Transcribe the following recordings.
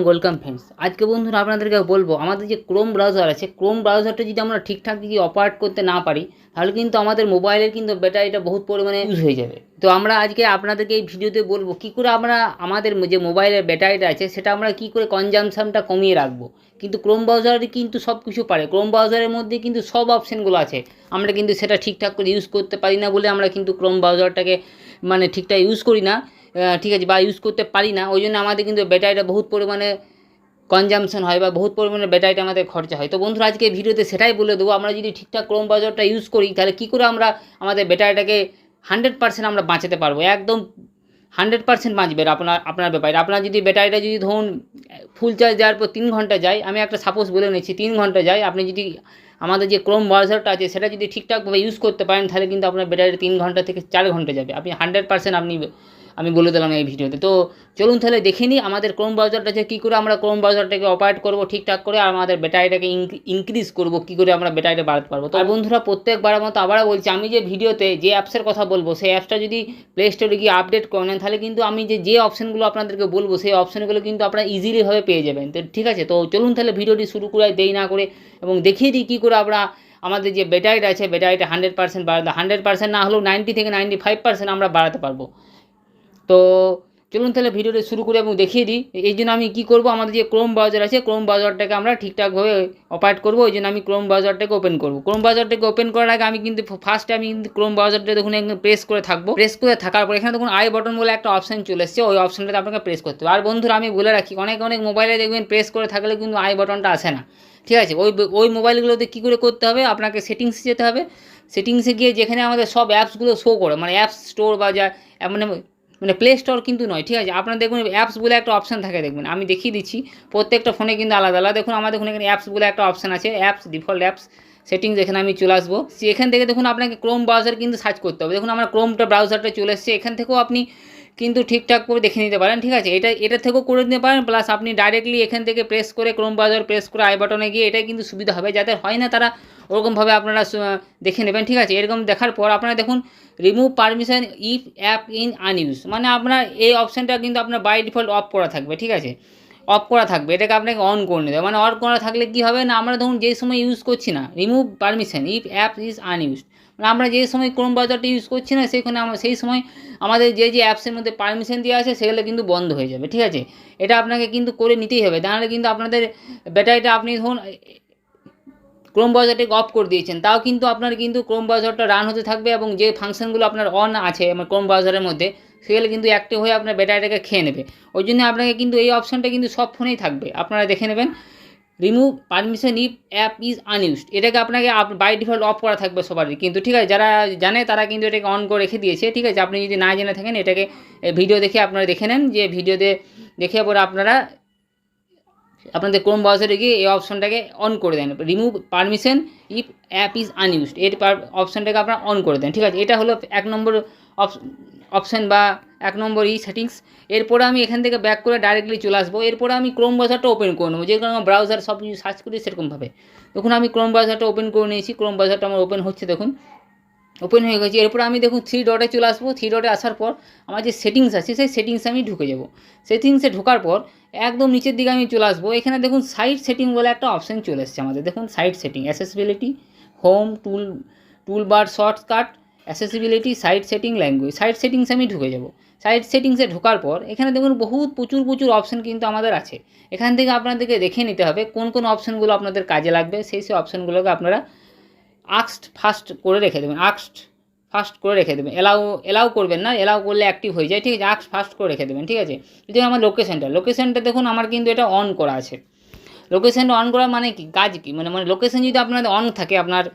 Welcome friends. আজকে বন্ধুরা আপনাদেরকে বলবো আমাদের যে ক্রোম ব্রাউজার আছে, ক্রোম ব্রাউজারটা যদি আমরা ঠিকঠাক যদি অপারেট করতে না পারি তাহলে কিন্তু আমাদের মোবাইলের কিন্তু ব্যাটারিটা বহুত পরিমাণে ইউজ হয়ে যাবে। তো আমরা আজকে আপনাদেরকে এই ভিডিওতে বলবো কী করে আমরা আমাদের যে মোবাইলের ব্যাটারিটা আছে সেটা আমরা কী করে কনজামশনটা কমিয়ে রাখবো। কিন্তু ক্রোম ব্রাউজারে কিন্তু সব কিছু পারে, ক্রোম ব্রাউজারের মধ্যে কিন্তু সব অপশানগুলো আছে, আমরা কিন্তু সেটা ঠিকঠাক করে ইউজ করতে পারি না বলে আমরা কিন্তু ক্রোম ব্রাউজারটাকে ঠিকঠাক ইউজ করি না, ঠিক আছে, বা ইউজ করতে পারি না। ওই জন্য আমাদের কিন্তু ব্যাটারিটা বহুত পরিমাণে কনজামশন হয় বা বহুত পরিমাণে ব্যাটারিটা আমাদের খরচা হয়। তো বন্ধুরা আজকে ভিডিওতে সেটাই বলে দেবো, আমরা যদি ঠিকঠাক ক্রোম ব্রাউজারটা ইউজ করি তাহলে কী করে আমরা আমাদের ব্যাটারিটাকে 100% আমরা বাঁচাতে পারবো, একদম 100% বাঁচবে আপনার ব্যাপারে। আপনার যদি ব্যাটারিটা যদি ধরুন ফুল চার্জ দেওয়ার পর 3 ঘন্টা যায়, আমি একটা সাপোজ বলে নিচ্ছি 3 ঘন্টা যায়, আপনি যদি আমাদের যে ক্রোম ব্রাউজারটা আছে সেটা যদি ঠিকঠাকভাবে ইউজ করতে পারেন তাহলে কিন্তু আপনার ব্যাটারি 3 ঘন্টা থেকে 4 ঘন্টা যাবে, আপনি 100% আমি বলে দিলাম এই ভিডিওতে। তো চলুন তাহলে দেখে নিই আমাদের ক্রোম ব্রাউজারটা যে কী করে আমরা ক্রোম ব্রাউজারটাকে অপারেট করবো ঠিকঠাক করে, আর আমাদের ব্যাটারিটাকে ইনক্রিজ করবো, কী করে আমরা ব্যাটারিটা বাড়াতে পারবো। তো বন্ধুরা প্রত্যেকবারের মতো আবারও বলছি, আমি যে ভিডিওতে যে অ্যাপসের কথা বলবো সেই অ্যাপসটা যদি প্লে স্টোরে গিয়ে আপডেট করে নেন তাহলে কিন্তু আমি যে অপশানগুলো আপনাদেরকে বলবো সেই অপশানগুলো কিন্তু আপনারা ইজিলিভাবে পেয়ে যাবেন। তো ঠিক আছে, তো চলুন তাহলে ভিডিওটি শুরু করে দেরি না করে এবং দেখিয়ে দিই কী করে আমরা আমাদের যে ব্যাটারিটা আছে ব্যাটারিটা 100% বাড়াতে, 100% না হলেও 90 থেকে 95% আমরা বাড়াতে পারবো। তো চলুন তাহলে ভিডিওটা শুরু করে এবং দেখিয়ে দিই। এই জন্য আমি কী করবো, আমাদের যে ক্রোম ব্রাউজার আছে ক্রোম ব্রাউজারটাকে আমরা ঠিকঠাকভাবে অপারেট করবো। ওই জন্য আমি ক্রোম ব্রাউজারটাকে ওপেন করবো। ক্রোম ব্রাউজারটাকে ওপেন করার আগে আমি কিন্তু ফার্স্টে আমি কিন্তু ক্রোম ব্রাউজারটা দেখুন একদম প্রেস করে থাকবো। প্রেস করে থাকার পর এখানে দেখুন আই বটন বলে একটা অপশান চলে এসছে, ওই অপশানটাতে আপনাকে প্রেস করতে হবে। আর বন্ধুরা আমি বলে রাখি, অনেক মোবাইলে দেখবেন প্রেস করে থাকলে কিন্তু আই বটনটা আসে না, ঠিক আছে। ওই মোবাইলগুলোতে কী করে করতে হবে, আপনাকে সেটিংসে যেতে হবে। সেটিংসে গিয়ে যেখানে আমাদের সব অ্যাপসগুলো শো করে, অ্যাপস স্টোর বা যা প্লে স্টোর কিন্তু নয়, ঠিক আছে। আপনার দেখুন অ্যাপস বলে একটা অপশান থাকে, দেখবেন আমি দেখিয়ে দিচ্ছি, প্রত্যেকটা ফোনে কিন্তু আলাদা আলাদা। দেখুন আমার দেখুন এখানে অ্যাপস বলে একটা অপশান আছে, অ্যাপস ডিফল্ট অ্যাপস সেটিংস, এখানে আমি চলে আসবো। এখান থেকে দেখুন আপনাকে ক্রোম ব্রাউজার কিন্তু সার্চ করতে হবে। দেখুন আমার ক্রোমটা ব্রাউজারটা চলে এসছে, এখান থেকেও আপনি কিন্তু ঠিকঠাক করে দেখে নিতে পারেন, ঠিক আছে। এটা থেকেও করে নিতে পারেন, প্লাস আপনি ডাইরেক্টলি এখান থেকে প্রেস করে ক্রোম ব্রাউজার প্রেস করে আই বাটনে গিয়ে এটাই কিন্তু সুবিধা হবে। যাদের হয় না তারা ওরকমভাবে আপনারা দেখে নেবেন, ঠিক আছে। এরকম দেখার পর আপনারা দেখুন remove permission if app in আনইউজ, আপনার এই অপশানটা কিন্তু আপনার বাই ডিফল্ট অফ করা থাকবে, ঠিক আছে, অফ করা থাকবে। এটাকে আপনাকে অন করে নিতে হবে। অন করা থাকলে কী হবে না, আমরা ধরুন যেই সময় ইউজ করছি না, remove permission if app is unused, আমরা যেই সময় ক্রোম ব্রাউজারটা ইউজ করছি না সেখানে সেই সময় আমাদের যে অ্যাপসের মধ্যে পারমিশন দেওয়া আছে সেগুলো কিন্তু বন্ধ হয়ে যাবে, ঠিক আছে। এটা আপনাকে কিন্তু করে নিতেই হবে, তাহলে কিন্তু আপনাদের ব্যাটারিটা আপনি ধরুন ক্রোম ব্রাউজারটাকে অফ করে দিয়েছেন তাও কিন্তু আপনার কিন্তু ক্রোম ব্রাউজারটা রান হতে থাকবে এবং যে ফাংশনগুলো আপনার অন আছে ক্রোম ব্রাউজারের মধ্যে সেগুলো কিন্তু অ্যাক্টিভ হয়ে আপনার ব্যাটারিটাকে খেয়ে নেবে। ওই জন্য আপনাকে কিন্তু এই অপশানটা কিন্তু সব ফোনেই থাকবে, আপনারা দেখে নেবেন। Remove permission if app is unused, এটাকে আপনাকে বাই ডিফল্ট অফ করা থাকবে সবারই কিন্তু, ঠিক আছে। যারা জানে তারা কিন্তু এটাকে অন করে রেখে দিয়েছে, ঠিক আছে। আপনি যদি না জেনে থাকেন এটাকে ভিডিও দেখে আপনারা দেখে নেন, যে ভিডিওতে দেখে পরে আপনারা আপনাদের ক্রোম ব্রাউজারে গিয়ে এই অপশনটাকে অন করে দেন, remove permission if app is unused, এর অপশানটাকে আপনারা অন করে দেন, ঠিক আছে। এটা হলো 1 নম্বর অপশান বা 1 নম্বর সেটিংস। এরপরে আমি এখান থেকে ব্যাক করে ডাইরেক্টলি চলে আসবো। এরপরে আমি ক্রোম ব্রাউজারটা ওপেন করে নেবো, যেরকম আমার ব্রাউজার সব কিছু সার্চ করি সেরকমভাবে। দেখুন আমি ক্রোম ব্রাউজারটা ওপেন করে নিয়েছি, ক্রোম ব্রাউজারটা আমার ওপেন হচ্ছে, দেখুন ওপেন হয়ে গেছে। এরপর আমি দেখুন 3 ডটে চলে আসবো। 3 ডটে আসার পর আমার যে সেটিংস আছে সেই সেটিংসে আমি ঢুকে যাব। সেটিংসে ঢোকার পর একদম নিচের দিকে আমি চলে আসবো। এখানে দেখুন সাইট সেটিং বলে একটা অপশান চলে এসছে আমাদের, দেখুন site setting, accessibility, home, toolbar, shortcut, accessibility, site setting, language. Site সেটিংসে আমি ঢুকে যাব। সাইট সেটিংসে ঢোকার পর এখানে দেখুন প্রচুর অপশান কিন্তু আমাদের আছে। এখান থেকে আপনাদেরকে দেখে নিতে হবে কোন অপশানগুলো আপনাদের কাজে লাগবে, সেই অপশানগুলোকে আপনারা ফার্স্ট করে রেখে দেবেন, ফার্স্ট করে রেখে দেবেন। এলাও করবেন না, এলাও করলে অ্যাক্টিভ হয়ে যায়, ঠিক আছে। ফার্স্ট করে রেখে দেবেন, ঠিক আছে। যদি আমার লোকেশনটা দেখুন আমার কিন্তু এটা অন করা আছে। লোকেশনটা অন করা মানে কি, কাজ কি, লোকেশন যদি আপনাদের অন থাকে আপনার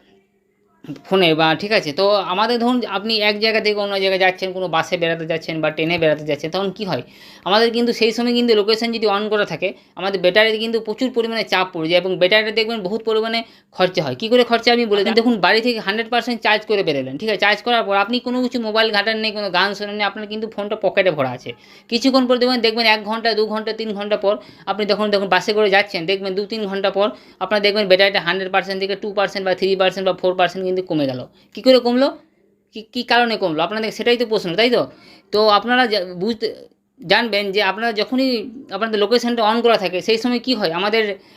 ফোনে বা, ঠিক আছে। তো আমাদের ধরুন আপনি এক জায়গা থেকে অন্য জায়গায় যাচ্ছেন, কোনো বাসে বেড়াতে যাচ্ছেন বা ট্রেনে বেড়াতে যাচ্ছেন, তখন কী হয় আমাদের কিন্তু সেই সময় কিন্তু লোকেশন যদি অন করা থাকে আমাদের ব্যাটারিতে কিন্তু প্রচুর পরিমাণে চাপ পড়ে যায় এবং ব্যাটারিটা দেখবেন বহুত পরিমাণে খরচা হয়। কী করে খরচা আমি বলে দিই, দেখুন বাড়ি থেকে 100% চার্জ করে বেরোলেন, ঠিক আছে। চার্জ করার পর আপনি কোনো কিছু মোবাইল ঘাটার নেই, কোনো গান শোনেন নেই, আপনার কিন্তু ফোনটা পকেটে ভরা আছে। কিছুক্ষণ পর দেখবেন 1 ঘন্টা 2 ঘন্টা 3 ঘন্টা পর আপনি দেখুন বাসে করে যাচ্ছেন, দেখবেন 2-3 ঘন্টা পর আপনার দেখবেন ব্যাটারিটা 100% থেকে 2% বা 3% বা 4% কিন্তু কমে গেল। কী করে কমলো, কী কারণে কমলো, আপনাদের সেটাই তো প্রশ্ন, তাই তো। তো আপনারা জানবেন যে আপনারা যখনই আপনাদের লোকেশানটা অন করা থাকে সেই সময় কী হয়,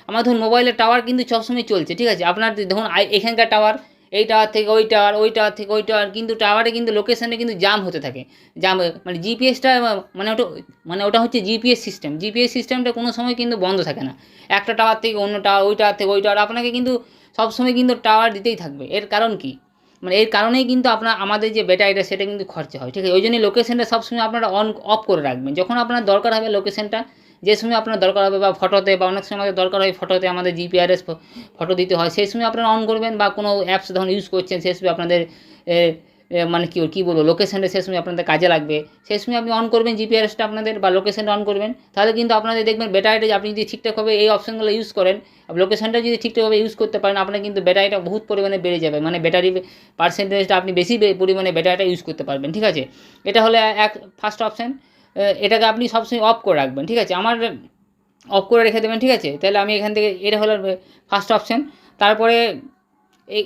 আমার ধরুন মোবাইলের টাওয়ার কিন্তু সবসময় চলছে, ঠিক আছে। আপনার ধরুন এখানকার টাওয়ার, এই টাওয়ার থেকে ওই টাওয়ার, ওই টাওয়ার থেকে ওই টাওয়ার, কিন্তু টাওয়ারে কিন্তু লোকেশানে কিন্তু জাম হতে থাকে। জাম মানে জিপিএসটা ওটা হচ্ছে জিপিএস সিস্টেম। জিপিএস সিস্টেমটা কোনো সময় কিন্তু বন্ধ থাকে না। একটা টাওয়ার থেকে অন্য টাওয়ার, ওই টাওয়ার থেকে ওই টাওয়ার, আপনাকে কিন্তু সবসময় কিন্তু টাওয়ার দিতেই থাকবে। এর কারণ কী, এর কারণেই কিন্তু আমাদের যে ব্যাটারিটা সেটা কিন্তু খরচা হয়, ঠিক আছে। ওই জন্যই লোকেশানটা সবসময় আপনারা অফ করে রাখবেন। যখন আপনার দরকার হবে লোকেশানটা, যে সময় আপনার দরকার হবে, বা ফটোতে, বা অনেক সময় আমাদের দরকার হয় ফটোতে, আমাদের জিপিআরএস ফটো দিতে হয়, সেই সময় আপনারা অন করবেন। বা কোনো অ্যাপস যখন ইউজ করছেন সেই সময় আপনাদের কী বলবো, লোকেশানটা সেই সময় আপনাদের কাজে লাগবে, সেই সময় আপনি অন করবেন জিপিআরএসটা আপনাদের, বা লোকেশানটা অন করবেন। তাহলে কিন্তু আপনাদের দেখবেন ব্যাটারিটা, আপনি যদি ঠিকঠাকভাবে এই অপশানগুলো ইউজ করেন, লোকেশানটা যদি ঠিকঠাকভাবে ইউজ করতে পারেন, আপনার কিন্তু ব্যাটারিটা বহুত পরিমাণে বেড়ে যাবে। ব্যাটারি পার্সেন্টেজটা আপনি বেশি পরিমাণে ব্যাটারিটা ইউজ করতে পারবেন, ঠিক আছে। এটা হলো ফার্স্ট অপশান। এটাকে আপনি সবসময় অফ করে রাখবেন, ঠিক আছে। আমার অফ করে রেখে দেবেন, ঠিক আছে। তাহলে আমি এখান থেকে, এটা হলো ফার্স্ট অপশান। তারপরে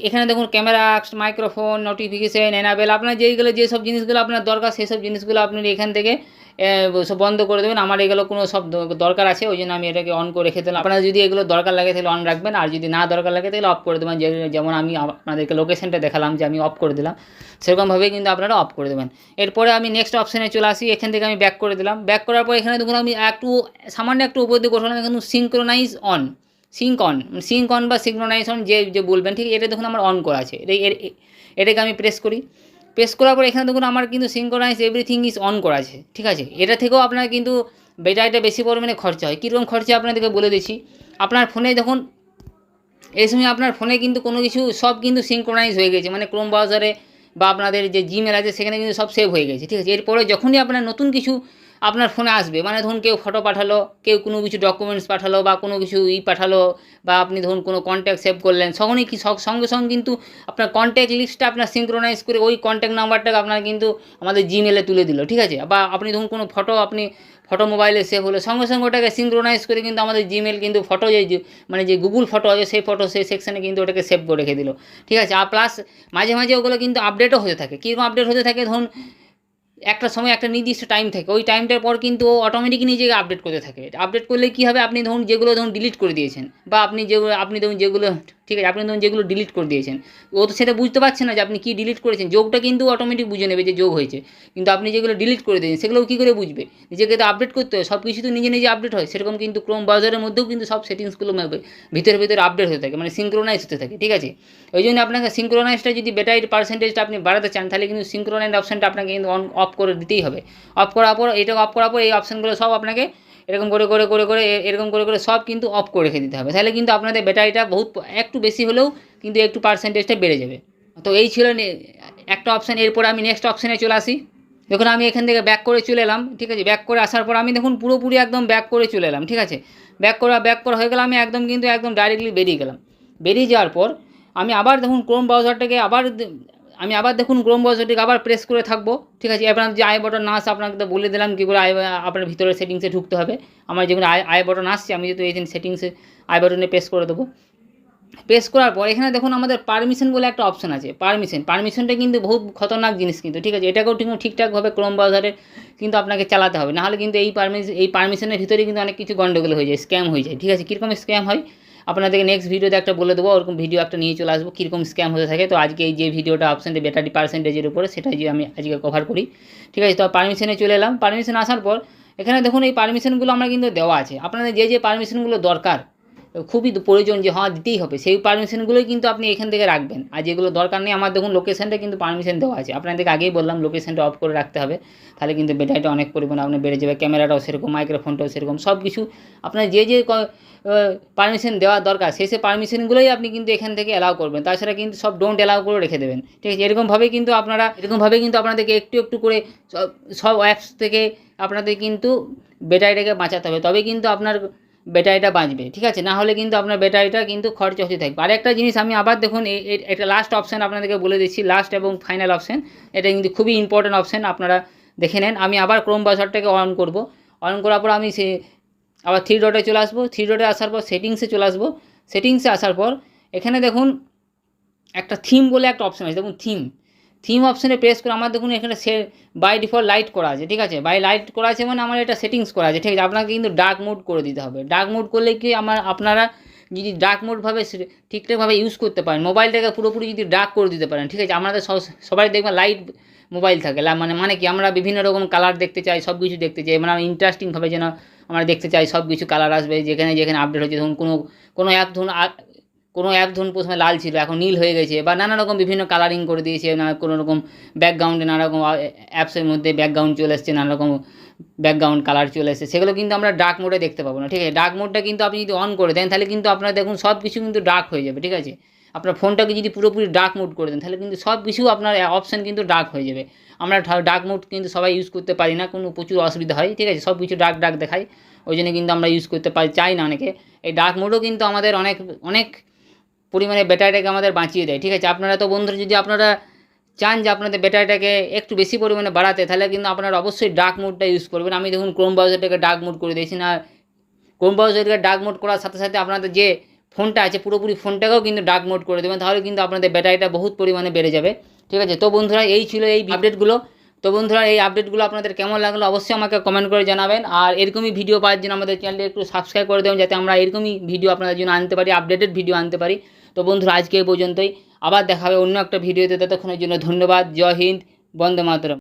এখানে দেখুন ক্যামেরা, মাইক্রোফোন, নোটিফিকেশান, এনাবেল, আপনার যেসব জিনিসগুলো আপনার দরকার সেই সব জিনিসগুলো আপনি এখান থেকে সব বন্ধ করে দেবেন। আমার এগুলো কোনো সব দরকার আছে, ওই জন্য আমি এটাকে অন করে রেখে দিলাম। আপনারা যদি এগুলো দরকার লাগে তাহলে অন রাখবেন, আর যদি না দরকার লাগে তাহলে অফ করে দেবেন। যেমন আমি আপনাদেরকে লোকেশানটা দেখালাম যে আমি অফ করে দিলাম, সেরকমভাবেই কিন্তু আপনারা অফ করে দেবেন। এরপরে আমি নেক্সট অপশানে চলে আসি। এখান থেকে আমি ব্যাক করে দিলাম। ব্যাক করার পর এখানে দেখুন আমি সামান্য একটু উপর দিয়ে করলাম, এখানে সিঙ্ক্রোনাইজ অন, সিঙ্ক অন বা সিঙ্ক্রোনাইজেশন যে বলবেন, ঠিক এটা দেখুন আমার অন করা আছে। এটাকে আমি প্রেস করি। প্রেস করার পর এখানে দেখুন আমার কিন্তু সিঙ্ক্রোনাইজ এভরিথিং ইজ অন করা আছে, ঠিক আছে। এটা থেকেও আপনার কিন্তু ব্যাটারিটা বেশি পরিমাণে খরচা হয়। কীরকম খরচা আপনাদেরকে বলে দিচ্ছি। আপনার ফোনে দেখুন, এই সময় আপনার ফোনে কিন্তু কোনো কিছু সব কিন্তু সিঙ্ক্রোনাইজ হয়ে গেছে, ক্রোম ব্রাউজারে বা আপনাদের যে জিমেল আছে সেখানে কিন্তু সব সেভ হয়ে গেছে, ঠিক আছে। এরপরে যখনই আপনার নতুন কিছু আপনার ফোনে আসবে, ধরুন কেউ ফটো পাঠালো, কেউ কোনো কিছু ডকুমেন্টস পাঠালো, বা কোনো কিছু পাঠালো, বা আপনি ধরুন কোনো কন্ট্যাক্ট সেভ করলেন, সঙ্গে সঙ্গে কিন্তু আপনার কন্ট্যাক্ট লিস্টটা আপনার সিঙ্ক্রোনাইজ করে ওই কন্ট্যাক্ট নাম্বারটাকে আপনার কিন্তু আমাদের জিমেলে তুলে দিল, ঠিক আছে। বা আপনি ধরুন কোনো ফটো মোবাইলে সেভ হলো, সঙ্গে সঙ্গে ওটাকে সিঙ্ক্রোনাইজ করে কিন্তু আমাদের জিমেল কিন্তু ফটো যে গুগল ফটো আছে সেই ফটো সেই সেকশানে কিন্তু ওটাকে সেভ করে রেখে দিল, ঠিক আছে। আর প্লাস মাঝে মাঝে ওগুলো কিন্তু আপডেটও হতে থাকে। কীরকম আপডেট হতে থাকে, ধরুন একটা সময় একটা নির্দিষ্ট টাইম থাকে, ওই টাইমটার পর কিন্তু ও অটোমেটিক নিজেকে আপডেট করতে থাকে। আপডেট করলে কী হবে, আপনি ধরুন যেগুলো ডিলিট করে দিয়েছেন, বা আপনি ধরুন যেগুলো, ঠিক আছে, আপনি ধরুন যেগুলো ডিলিট করে দিয়েছেন, ও তো সেটা বুঝতে পারছে না যে আপনি কী ডিলিট করেছেন। যোগটা কিন্তু অটোমেটিক বুঝে নেবে যে যোগ হয়েছে, কিন্তু আপনি যেগুলো ডিলিট করে দিয়েছেন সেগুলো কী করে বুঝবে, নিজেকে তো আপডেট করতে হয়। সব কিছু তো নিজে নিজে আপডেট হয়। সেরকম কিন্তু ক্রোম ব্রাউজারের মধ্যেও কিন্তু সব সেটিংসগুলো ভিতরে আপডেট হতে থাকে, সিঙ্ক্রোনাইজ হতে থাকে, ঠিক আছে। ওই জন্য আপনাকে সিঙ্ক্রোনাইজটা যদি ব্যাটারির পার্সেন্টেজটা আপনি বাড়াতে চান, তাহলে কিন্তু সিঙ্ক্রোনাইজ অপশানটা আপনাকে কিন্তু অফ করে দিতেই হবে। অফ করার পর এই অপশানগুলো সব আপনাকে এরকম করে সব কিন্তু অফ করে রেখে দিতে হবে। তাহলে কিন্তু আপনাদের ব্যাটারিটা একটু বেশি হলেও কিন্তু একটু পার্সেন্টেজটা বেড়ে যাবে। তো এই ছিল একটা অপশান। এরপরে আমি নেক্সট অপশানে চলে আসি। দেখুন আমি এখান থেকে ব্যাক করে চলে এলাম, ঠিক আছে। ব্যাক করে আসার পর আমি দেখুন পুরোপুরি একদম ব্যাক করে চলে এলাম, ঠিক আছে। ব্যাক করা হয়ে গেল, আমি একদম ডাইরেক্টলি বেরিয়ে গেলাম। বেরিয়ে যাওয়ার পর আমি আবার দেখুন ক্রোম ব্রাউজারটাকে আবার প্রেস করে থাকবো, ঠিক আছে। আপনার যে আই বাটন না আসে, আপনাকে তো বলে দিলাম কী করে আপনার ভিতরের সেটিংসে ঢুকতে হবে। আমার যেগুলো আই বাটন আসছে, আমি যেহেতু এই সেটিংসে আই বাটনে প্রেস করে দেবো। প্রেস করার পর এখানে দেখুন আমাদের পারমিশন বলে একটা অপশান আছে। পারমিশনটা কিন্তু বহুত খতরনাক জিনিস কিন্তু, ঠিক আছে। এটাকেও ঠিকঠাকভাবে ক্রোম ব্রাউজারে কিন্তু আপনাকে চালাতে হবে, নাহলে কিন্তু এই পারমিশনের ভিতরে কিন্তু অনেক কিছু গন্ডগোল হয়ে যায়, স্ক্যাম হয়ে যায়, ঠিক আছে। কীরকম স্ক্যাম হয় আপনাদেরকে নেক্সট ভিডিওতে একটা বলে দেবো, ওরকম ভিডিও একটা নিয়ে চলে আসবো কীরকম স্ক্যাম হতে থাকে। তো আজকে এই যে ভিডিওটা অপশানটা ব্যাটারি পার্সেন্টেজের উপরে, সেটাই যে আমি আজকে কভার করি, ঠিক আছে। তো পারমিশনে চলে এলাম। পারমিশন আসার পর এখানে দেখুন এই পারমিশনগুলো আমার কিন্তু দেওয়া আছে। আপনাদের যে পারমিশনগুলো দরকার, খুবই প্রয়োজন, যে হ্যাঁ দিতেই হবে, সেই পারমিশনগুলোই কিন্তু আপনি এখান থেকে রাখবেন। আর যেগুলো দরকার নেই, আমার দেখুন লোকেশানটা কিন্তু পারমিশন দেওয়া আছে। আপনাদেরকে আগেই বললাম লোকেশানটা অফ করে রাখতে হবে, তাহলে কিন্তু ব্যাটারিটা অনেক পরিমাণে আপনার বেড়ে যাবে। ক্যামেরাটাও সেরকম, মাইক্রোফোনটাও সেরকম, সব কিছু আপনার যে পারমিশন দেওয়া দরকার সেই পারমিশনগুলোই আপনি কিন্তু এখান থেকে অ্যালাউ করবেন। তাছাড়া কিন্তু সব ডোন্ট অ্যালাউ করে রেখে দেবেন, ঠিক আছে। এরকমভাবেই কিন্তু আপনাদেরকে একটু একটু করে সব অ্যাপস থেকে আপনাদের কিন্তু ব্যাটারিটাকে বাঁচাতে হবে, তবে কিন্তু আপনার ব্যাটারিটা বাঁচবে, ঠিক আছে। না হলে কিন্তু আপনার ব্যাটারিটা কিন্তু খরচ হতে থাকবে। আরেকটা জিনিস আমি আবার দেখুন, এটা লাস্ট অপশান আপনাদেরকে বলে দিচ্ছি, লাস্ট এবং ফাইনাল অপশান। এটা কিন্তু খুবই ইম্পর্টেন্ট অপশান, আপনারা দেখে নেন। আমি আবার ক্রোম ব্রাউজারটাকে অন করব। অন করার পর আমি আবার 3 ডটে চলে আসবো। 3 ডটে আসার পর সেটিংসে চলে আসবো। সেটিংসে আসার পর এখানে দেখুন একটা থিম বলে একটা অপশান আছে, দেখুন থিম অপশানে প্রেস করে আমার দেখুন এখানে বাই ডিফল্ট লাইট করা আছে, ঠিক আছে। বাই লাইট করা আছে মানে আমার এটা সেটিংস করা আছে, ঠিক আছে। আপনাকে কিন্তু ডার্ক মোড করে দিতে হবে। ডার্ক মোড করলে কি আপনারা যদি ডার্ক মোডভাবে ঠিকঠাকভাবে ইউজ করতে পারেন, মোবাইলটাকে পুরোপুরি যদি ডার্ক করে দিতে পারেন, ঠিক আছে। আমাদের সবাই দেখবেন লাইট মোবাইল থাকে, মানে কি আমরা বিভিন্ন রকম কালার দেখতে চাই, সব কিছু দেখতে চাই, মানে ইন্টারেস্টিংভাবে যেন আমরা দেখতে চাই, সব কিছু কালার আসবে যেখানে যেখানে আপডেট হচ্ছে। ধরুন কোনো অ্যাপ ধরুন প্রথমে লাল ছিল, এখন নীল হয়ে গেছে, বা নানা রকম বিভিন্ন কালারিং করে দিয়েছে, কোনো রকম ব্যাকগ্রাউন্ডে নানা রকম অ্যাপসের মধ্যে ব্যাকগ্রাউন্ড চলে এসছে, নানা রকম ব্যাকগ্রাউন্ড কালার চলে এসেছে, সেগুলো কিন্তু আমরা ডার্ক মোডে দেখতে পাবো না, ঠিক আছে। ডার্ক মোডটা কিন্তু আপনি যদি অন করে দেন তাহলে কিন্তু আপনার দেখুন সব কিছু কিন্তু ডার্ক হয়ে যাবে, ঠিক আছে। আপনার ফোনটাকে যদি পুরোপুরি ডার্ক মোড করে দেন তাহলে কিন্তু সব কিছু আপনার অপশান কিন্তু ডার্ক হয়ে যাবে। আমরা ডার্ক মোড কিন্তু সবাই ইউজ করতে পারি না, কোনো প্রচুর অসুবিধা হয়, ঠিক আছে। সব কিছু ডার্ক ডার্ক দেখায়, ওই জন্য কিন্তু আমরা ইউজ করতে চাই না অনেকে। এই ডার্ক মোডও কিন্তু আমাদের অনেক পরিমাণে ব্যাটারিটাকে আমাদের বাঁচিয়ে দেয়, ঠিক আছে। আপনারা তো বন্ধুরা যদি আপনারা চান যে আপনাদের ব্যাটারিটাকে একটু বেশি পরিমাণে বাড়াতে, তাহলে কিন্তু আপনারা অবশ্যই ডার্ক মোডটা ইউজ করবেন। আমি দেখুন ক্রোম ব্রাউজারটাকে ডার্ক মোড করে দিয়েছি না, ক্রোম ব্রাউজারটাকে ডার্ক মোড করার সাথে সাথে আপনাদের যে ফোনটা আছে পুরোপুরি ফোনটাকেও কিন্তু ডার্ক মোড করে দেবেন, তাহলে কিন্তু আপনাদের ব্যাটারিটা বহুত পরিমাণে বেড়ে যাবে, ঠিক আছে। তো বন্ধুরা এই ছিল এই আপডেটগুলো। তো বন্ধুরা এই আপডেটগুলো আপনাদের কেমন লাগলো অবশ্যই আমাকে কমেন্ট করে জানাবেন। আর এরকমই ভিডিও পাওয়ার জন্য আমাদের চ্যানেলটি একটু সাবস্ক্রাইব করে দেবেন, যাতে আমরা এরকমই ভিডিও আপনাদের জন্য আনতে পারি, আপডেটেড ভিডিও আনতে পারি। তো বন্ধুরা আজকে এই পর্যন্তই, আবার দেখা হবে অন্য একটা ভিডিওতে। ততক্ষণের জন্য ধন্যবাদ। জয় হিন্দ, বন্দে মাতরম।